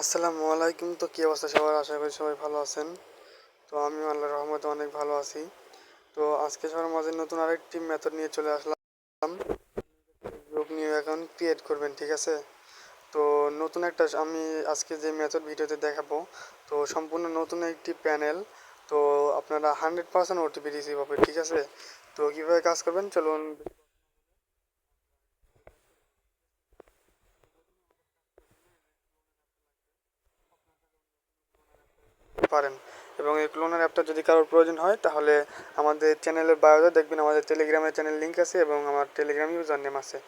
আসসালামু আলাইকুম। তো কি অবস্থা সবার? আশা করি সবাই ভালো আছেন। তো আমিও আল্লাহর রহমতে অনেক ভালো আছি। তো আজকে সবার মাঝে নতুন আরেকটি মেথড নিয়ে চলে আসলাম। গ্রুপ নিউ অ্যাকাউন্ট ক্রিয়েট করবেন, ঠিক আছে? তো নতুন একটা আমি আজকে যে মেথড ভিডিওতে দেখাবো, তো সম্পূর্ণ নতুন একটি প্যানেল। তো আপনারা 100% ওটিপি রিসিভ হবে, ঠিক আছে? তো কিভাবে কাজ করবেন চলুন পারেন। এবং এই ক্লোনার অ্যাপটা যদি কারোর প্রয়োজন হয় তাহলে আমাদের চ্যানেলের বায়োতে দেখবেন আমাদের টেলিগ্রামের চ্যানেল লিঙ্ক আছে এবং আমার টেলিগ্রাম ইউজার নেম আছে।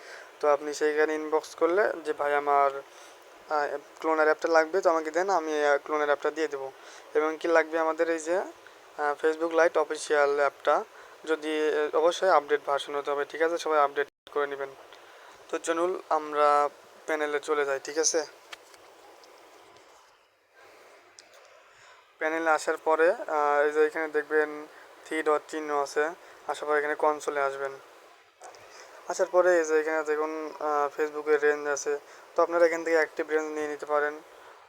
তো আপনি সেইখানে ইনবক্স করলে যে ভাই আমার ক্লোনার অ্যাপটা লাগবে, তো আমাকে দেন, আমি ক্লোনার অ্যাপটা দিয়ে দেবো। এবং কি লাগবে আমাদের এই যে ফেসবুক লাইট অফিসিয়াল অ্যাপটা, যদি অবশ্যই আপডেট ভার্সন হতে হবে, ঠিক আছে? সবাই আপডেট করে নেবেন। তো চলুন আমরা প্যানেলে চলে যাই, ঠিক আছে? প্যানেলে আসার পরে এই যে এখানে দেখবেন থ্রি ডট চিহ্ন আছে। আসার পরে এখানে কনসোলে আসবেন। আসার পরে এই যে এখানে দেখুন ফেসবুকের রেঞ্জ আছে। তো আপনারা এখান থেকে অ্যাক্টিভ রেঞ্জ নিয়ে নিতে পারেন,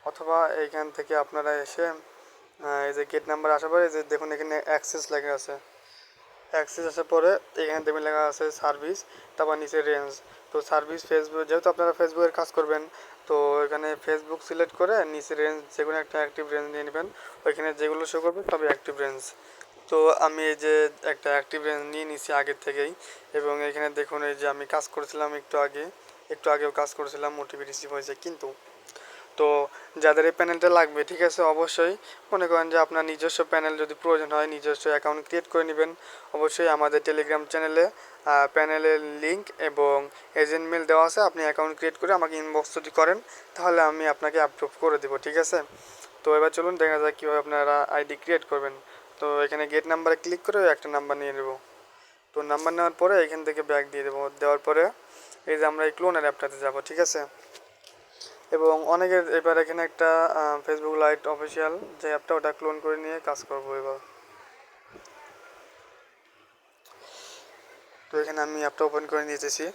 অথবা এইখান থেকে আপনারা এসে এই যে গেট নাম্বার আসার পরে এই যে দেখুন এখানে অ্যাক্সেস লেখা আছে। অ্যাক্সেস আসার পরে এখানে দেখবেন লেখা আছে সার্ভিস, তারপর নিচে রেঞ্জ। তো সার্ভিস ফেসবুক, যেহেতু আপনারা ফেসবুকের কাজ করবেন, তো এখানে ফেসবুক সিলেক্ট করে নিচে রেঞ্জ যে কোনো একটা অ্যাক্টিভ রেঞ্জ নিয়ে নেবেন। ওইখানে যেগুলো শো করবে সবই অ্যাক্টিভ রেঞ্জ। তো আমি এই যে একটা অ্যাক্টিভ রেঞ্জ নিয়ে নিছি আগের থেকেই। এবং এখানে দেখুন এই যে আমি কাজ করেছিলাম একটু আগেও কাজ করেছিলাম, ওটিপি রিসিভ হয়েছে। কিন্তু তো যাদের এই প্যানেলটা লাগবে, ঠিক আছে, অবশ্যই মনে করেন যে আপনার নিজস্ব প্যানেল যদি প্রয়োজন হয় নিজস্ব অ্যাকাউন্ট ক্রিয়েট করে নেবেন। অবশ্যই আমাদের টেলিগ্রাম চ্যানেলে প্যানেলের লিঙ্ক এবং এজেন্ট মেল দেওয়া আছে। আপনি অ্যাকাউন্ট ক্রিয়েট করে আমাকে ইনবক্স যদি করেন তাহলে আমি আপনাকে অ্যাপ্রুভ করে দেবো, ঠিক আছে? তো এবার চলুন দেখা যাক কীভাবে আপনারা আইডি ক্রিয়েট করবেন। তো এখানে গেট নাম্বারে ক্লিক করে একটা নাম্বার নিয়ে নেব। তো নাম্বার নেওয়ার পরে এখান থেকে ব্যাক দিয়ে দেবো। দেওয়ার পরে এই যে আমরা এই ক্লোনের অ্যাপটাতে যাব, ঠিক আছে? এবং অনেকের এবার এখানে একটা ফেসবুক লাইট অফিসিয়াল যে অ্যাপটা, ওটা ক্লোন করে নিয়ে কাজ করবো এবার। তো এখানে আমি অ্যাপটা ওপেন করে নিতেছি।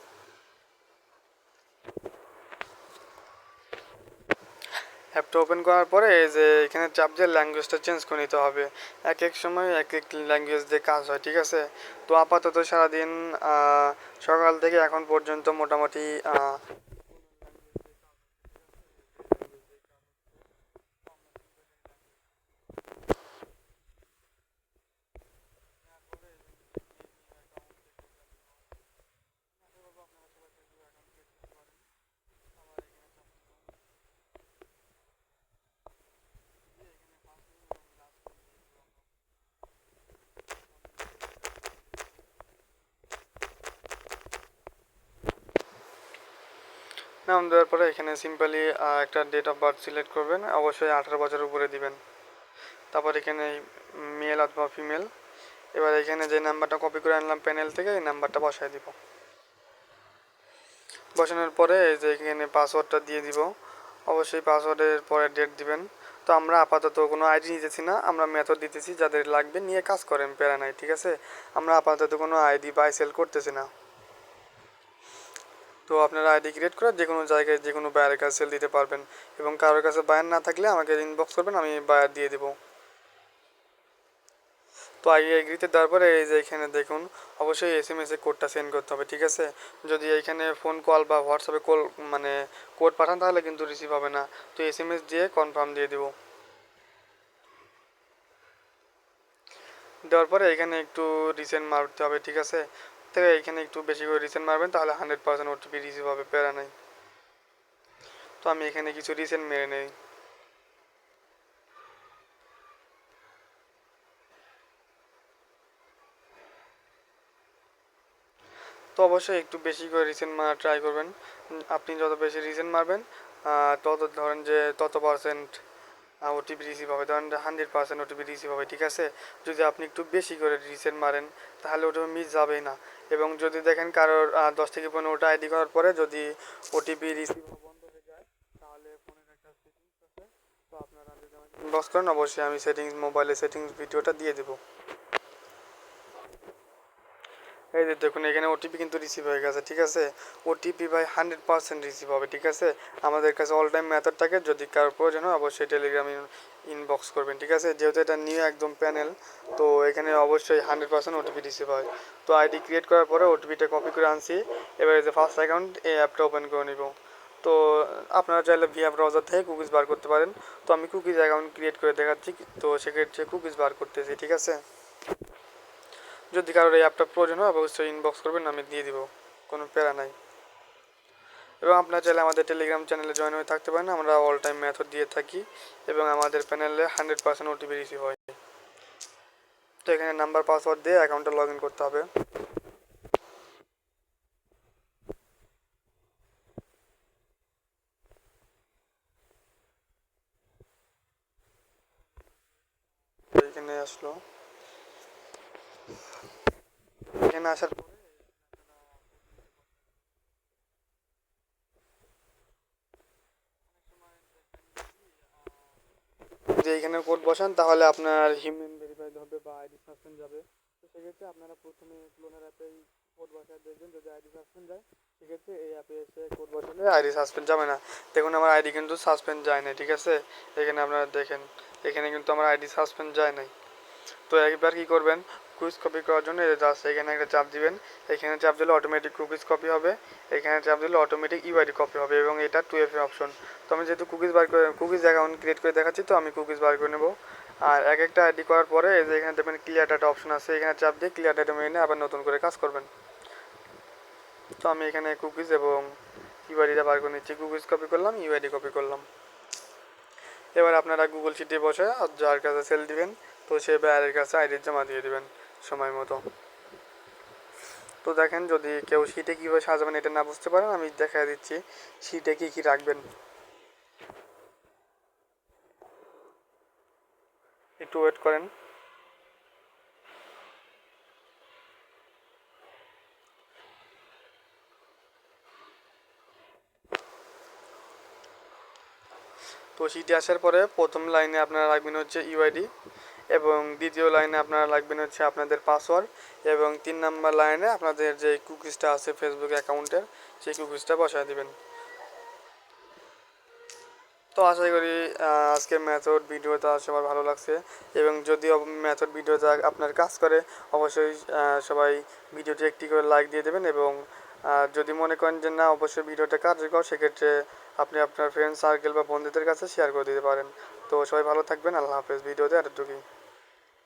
অ্যাপটা ওপেন করার পরে এই যে এখানে চাপ দিয়ে ল্যাঙ্গুয়েজটা চেঞ্জ করে নিতে হবে। এক এক সময় এক এক ল্যাঙ্গুয়েজ দিয়ে কাজ হয়, ঠিক আছে? তো আপাতত সারাদিন সকাল থেকে এখন পর্যন্ত মোটামুটি নাম দেওয়ার পরে এখানে সিম্পলি একটা ডেট অফ বার্থ সিলেক্ট করবেন, অবশ্যই 18 বছর উপরে দিবেন। তারপর এখানে মেল অথবা ফিমেল। এবার এখানে যে নাম্বারটা কপি করে আনলাম প্যানেল থেকে এই নাম্বারটা বসায় দিব। বসানোর পরে এই যে এখানে পাসওয়ার্ডটা দিয়ে দিব। অবশ্যই পাসওয়ার্ডের পরে ডেট দিবেন। তো আমরা আপাতত কোনো আইডি নিতেছি না, আমরা মেথড দিতেছি, যাদের লাগবে নিয়ে কাজ করেন, প্যারা নাই, ঠিক আছে? আমরা আপাতত কোনো আইডি বাই সেল করতেছি না। তো আপনারা আইডি ক্রিয়েট করে যে কোনো জায়গায় যে কোনো বায়ারের কাছে সেল দিতে পারবেন। এবং কারোর কাছে বায়ার না থাকলে আমাকে ইনবক্স করবেন, আমি বায়ার দিয়ে দেবো। তো আগে এগ্রিতে দেওয়ার পরে এই যে এখানে দেখুন অবশ্যই এসএমএস এ কোডটা সেন্ড করতে হবে, ঠিক আছে? যদি এখানে ফোন কল বা হোয়াটসঅ্যাপে কল মানে কোড পাঠান তাহলে কিন্তু রিসিভ হবে না। তো এসএমএস দিয়ে কনফার্ম দিয়ে দেবো। দেওয়ার পরে এখানে একটু রিসেন্ট মারতে হবে, ঠিক আছে? তো এখানে একটু বেশি করে রিসেন্ট মারবেন, তাহলে 100% ওটিপি রিসিভ হবে, প্যারা নাই। তো আমি এখানে কিছু রিসেন্ট মেরে নেই। তো অবশ্যই একটু বেশি করে রিসেন্ট মারা ট্রাই করবেন। আপনি যত বেশি রিসেন্ট মারবেন তত ধরেন যে তত পার্সেন্ট ওটিপি রিসিভ হবে। ধরেন 100% ওটিপি রিসিভ হবে, ঠিক আছে? যদি আপনি একটু বেশি করে রিসেন্ট মারেন তাহলে ওটা মিস যাবেই না। এবং যদি দেখেন কারোর 10 থেকে 15টা আইডি করার পরে যদি ওটিপি রিসিভ বন্ধ হয়ে যায় তাহলে ফোনের একটা সেটিংস আছে। তো আপনারা যদি আমাকে ইনবক্স করেন অবশ্যই আমি সেটিংস, মোবাইলের সেটিংস ভিডিওটা দিয়ে দেবো। এই দেখুন এখানে ওটিপি কিন্তু রিসিভ হয়ে গেছে, ঠিক আছে। ওটিপি ভাই 100% রিসিভ হবে, ঠিক আছে। আমাদের কাছে অল টাইম মেথড থাকে, যদি কারোর প্রয়োজন হয় অবশ্যই টেলিগ্রাম ইনবক্স করবেন, ঠিক আছে। যেহেতু এটা নিউ একদম প্যানেল, তো এখানে অবশ্যই 100% ওটিপি রিসিভ হয়। তো আইডি ক্রিয়েট করার পরে ওটিপিটা কপি করে আনছি, এবারে যে ফার্স্ট অ্যাকাউন্ট এই অ্যাপটা ওপেন করে নিব। তো আপনারা চাইলে ভিআর ব্রাউজার থেকে কুকিজ বার করতে পারেন। তো আমি কুকিজ অ্যাকাউন্ট ক্রিয়েট করে দেখাচ্ছি, তো সেক্ষেত্রে কুকিজ বার করতেছি, ঠিক আছে। যদি কারোর এই অ্যাপটা প্রয়োজন হয় অবশ্যই ইনবক্স করবেন, আমি দিয়ে দিব, কোনো প্যারা নাই। এবং আপনারা চাইলে আমাদের টেলিগ্রাম চ্যানেলে জয়েন হয়ে থাকতে পারেন, আমরা অল টাইম মেথড দিয়ে থাকি এবং আমাদের প্যানেলে 100% ওটিপি রিসিভ হয়। তো এখানে নাম্বার পাসওয়ার্ড দিয়ে অ্যাকাউন্টটা লগ ইন করতে হবে। এখানে আসলো, এখানে আসার যে এখানে কোড বসান তাহলে আপনার হিউম্যান ভেরিফাইড হবে বা আইডি সাসপেন্ড যাবে। তো সেক্ষেত্রে আপনারা প্রথমে ক্লোনার অ্যাপেই কোড বসায় দেখবেন, যদি আইডি সাসপেন্ড যায় সেক্ষেত্রে এই অ্যাপে এসে কোড বসালে আইডি সাসপেন্ড যাবে না। দেখুন আমার আইডি কিন্তু সাসপেন্ড যায় না, ঠিক আছে। এখানে আপনারা দেখেন, এখানে কিন্তু আমার আইডি সাসপেন্ড যায় নাই। তো একবার কি করবেন, কুইজ কপি করার জন্য জাস্ট এখানে একটা চাপ দিবেন। এখানে চাপ দিলে অটোমেটিক কুকিজ কপি হবে, এখানে চাপ দিলে অটোমেটিক ইউআইডি কপি হবে এবং এটা 2FA অপশন। তো আমি যেহেতু কুকিজ অ্যাকাউন্ট ক্রিয়েট করে দেখাচ্ছি, তো আমি কুকিজ বার করে নেব। আর এক একটা আইডি করার পরে এই যে এখানে দেখবেন ক্লিয়ার ডাটা অপশন আছে, এখানে চাপ দিয়ে ক্লিয়ার ডাটা মেনে আবার নতুন করে কাজ করবেন। তো আমি এখানে কুকিজ এবং ইউআইডিটা বার করে নিচ্ছি, কুকিজ কপি করলাম, ইউআইডি কপি করলাম। এবার আপনারা গুগল শিটে বসে যার কাছে সেল দিবেন, তো সে বাইরের কাছে আইডি জমা দিয়ে দিবেন সময় মতো। তো দেখেন, যদি কেউ শিটে কীভাবে সাজাবেন এটা না বুঝতে পারেন, আমি দেখা দিচ্ছি শিটে কী কী রাখবেন, একটু ওয়েট করেন। তো শিটে আসার পরে প্রথম লাইনে আপনারা রাখবেন হচ্ছে ইউআইডি এবং দ্বিতীয় লাইনে আপনারা রাখবেন হচ্ছে আপনাদের পাসওয়ার্ড এবং 3 নাম্বার লাইনে আপনাদের যে কুকিজটা আছে ফেসবুক অ্যাকাউন্টের সেই কুকিজটা বসায় দিবেন। তো আশা করি আজকের মেথড ভিডিওটা সবার ভালো লাগছে এবং যদি মেথড ভিডিওটা আপনার কাজ করে অবশ্যই সবাই ভিডিওটি একটি করে লাইক দিয়ে দেবেন এবং যদি মনে করেন যে না অবশ্যই ভিডিওটা কার্যকর সেক্ষেত্রে আপনি আপনার ফ্রেন্ড সার্কেল বা বন্ধুদের কাছে শেয়ার করে দিতে পারেন। তো সবাই ভালো থাকবেন, আল্লাহ হাফেজ। ভিডিওতে এতটুকুই।